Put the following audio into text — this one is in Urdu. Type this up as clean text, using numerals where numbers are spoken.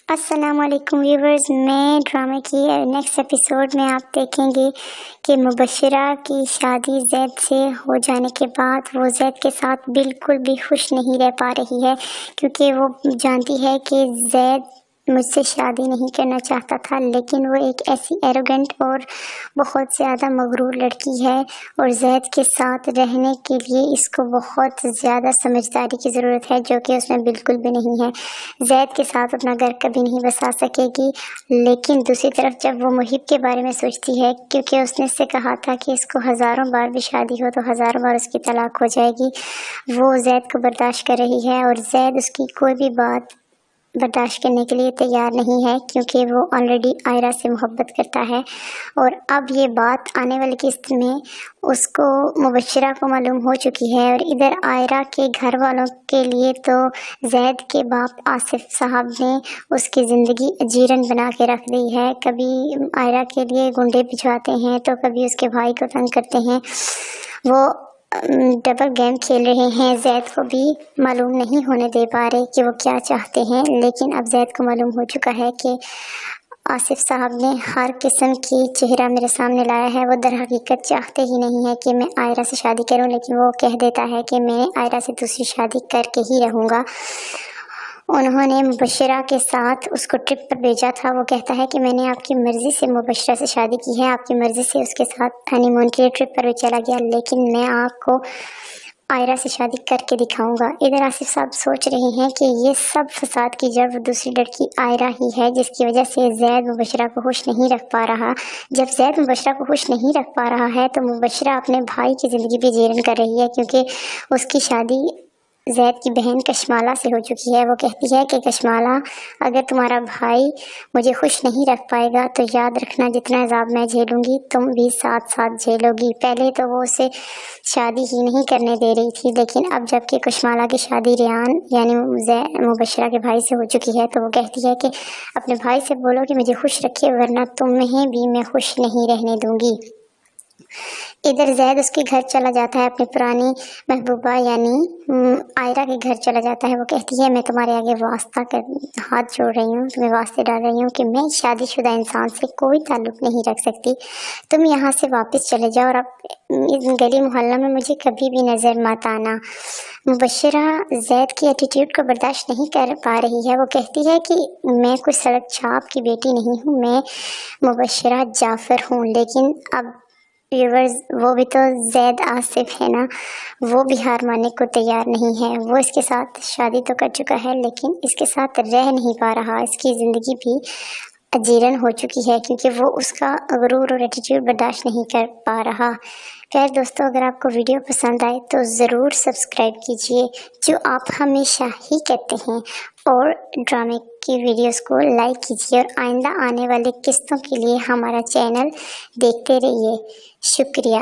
السلام علیکم ویورز، میں ڈرامے کی نیکسٹ ایپیسوڈ میں آپ دیکھیں گے کہ مبشرہ کی شادی زید سے ہو جانے کے بعد وہ زید کے ساتھ بالکل بھی خوش نہیں رہ پا رہی ہے، کیونکہ وہ جانتی ہے کہ زید مجھ سے شادی نہیں کرنا چاہتا تھا، لیکن وہ ایک ایسی ایروگنٹ اور بہت زیادہ مغرور لڑکی ہے اور زید کے ساتھ رہنے کے لیے اس کو بہت زیادہ سمجھداری کی ضرورت ہے، جو کہ اس میں بالکل بھی نہیں ہے۔ زید کے ساتھ اپنا گھر کبھی نہیں بسا سکے گی، لیکن دوسری طرف جب وہ محب کے بارے میں سوچتی ہے، کیونکہ اس نے اس سے کہا تھا کہ اس کو 1000 بار بھی شادی ہو تو 1000 بار اس کی طلاق ہو جائے گی، وہ زید کو برداشت کر رہی ہے اور زید اس کی کوئی بھی بات برداشت کرنے کے لیے تیار نہیں ہے، کیونکہ وہ آلریڈی آئرہ سے محبت کرتا ہے۔ اور اب یہ بات آنے والی قسط میں اس کو مبشرہ کو معلوم ہو چکی ہے، اور ادھر آئرہ کے گھر والوں کے لیے تو زید کے باپ آصف صاحب نے اس کی زندگی اجیرن بنا کے رکھ دی ہے، کبھی آئرہ کے لیے گنڈے بھجواتے ہیں تو کبھی اس کے بھائی کو تنگ کرتے ہیں، وہ ڈبل گیم کھیل رہے ہیں، زید کو بھی معلوم نہیں ہونے دے پا رہے کہ وہ کیا چاہتے ہیں، لیکن اب زید کو معلوم ہو چکا ہے کہ آصف صاحب نے ہر قسم کی چہرہ میرے سامنے لایا ہے۔ وہ در حقیقت چاہتے ہی نہیں ہے کہ میں آئرہ سے شادی کروں، لیکن وہ کہہ دیتا ہے کہ میں آئرہ سے دوسری شادی کر کے ہی رہوں گا۔ انہوں نے مبشرہ کے ساتھ اس کو ٹرپ پر بھیجا تھا، وہ کہتا ہے کہ میں نے آپ کی مرضی سے مبشرہ سے شادی کی ہے، آپ کی مرضی سے اس کے ساتھ ہنی مون کے ٹرپ پر بھی چلا گیا، لیکن میں آپ کو آئرہ سے شادی کر کے دکھاؤں گا۔ ادھر آصف صاحب سوچ رہے ہیں کہ یہ سب فساد کی جڑ دوسری لڑکی آئرہ ہی ہے، جس کی وجہ سے زید مبشرہ کو خوش نہیں رکھ پا رہا۔ جب زید مبشرہ کو خوش نہیں رکھ پا رہا ہے تو مبشرہ اپنے بھائی کی زندگی بھی جیرن کر رہی ہے، کیونکہ اس کی شادی زید کی بہن کشمالہ سے ہو چکی ہے۔ وہ کہتی ہے کہ کشمالہ، اگر تمہارا بھائی مجھے خوش نہیں رکھ پائے گا تو یاد رکھنا جتنا عذاب میں جھیلوں گی تم بھی ساتھ ساتھ جھیلو گی۔ پہلے تو وہ اسے شادی ہی نہیں کرنے دے رہی تھی، لیکن اب جب کہ کشمالہ کی شادی ریان یعنی مبشرہ کے بھائی سے ہو چکی ہے تو وہ کہتی ہے کہ اپنے بھائی سے بولو کہ مجھے خوش رکھے، ورنہ تمہیں بھی میں خوش نہیں رہنے دوں گی۔ ادھر زید اس کے گھر چلا جاتا ہے، اپنی پرانی محبوبہ یعنی آئرہ کے گھر چلا جاتا ہے۔ وہ کہتی ہے میں تمہارے آگے ہاتھ جوڑ رہی ہوں، تمہیں واسطے ڈال رہی ہوں کہ میں شادی شدہ انسان سے کوئی تعلق نہیں رکھ سکتی، تم یہاں سے واپس چلے جاؤ اور اب اس گلی محلہ میں مجھے کبھی بھی نظر مت آنا۔ مبشرہ زید کی ایٹیٹیوڈ کو برداشت نہیں کر پا رہی ہے، وہ کہتی ہے کہ میں کوئی سڑک چھاپ کی بیٹی نہیں ہوں، میں مبشرہ جعفر ہوں، لیکن اب ویورز وہ بھی تو زید آصف ہے نا، وہ بھی ہار ماننے کو تیار نہیں ہے۔ وہ اس کے ساتھ شادی تو کر چکا ہے، لیکن اس کے ساتھ رہ نہیں پا رہا، اس کی زندگی بھی اجیرن ہو چکی ہے، کیونکہ وہ اس کا غرور اور ایٹیٹیوڈ برداشت نہیں کر پا رہا۔ پیارے دوستو، اگر آپ کو ویڈیو پسند آئے تو ضرور سبسکرائب کیجئے، جو آپ ہمیشہ ہی کرتے ہیں، اور ڈرامے کی ویڈیوز کو لائک کیجئے، اور آئندہ آنے والے قسطوں کے لیے ہمارا چینل دیکھتے رہیے۔ شکریہ۔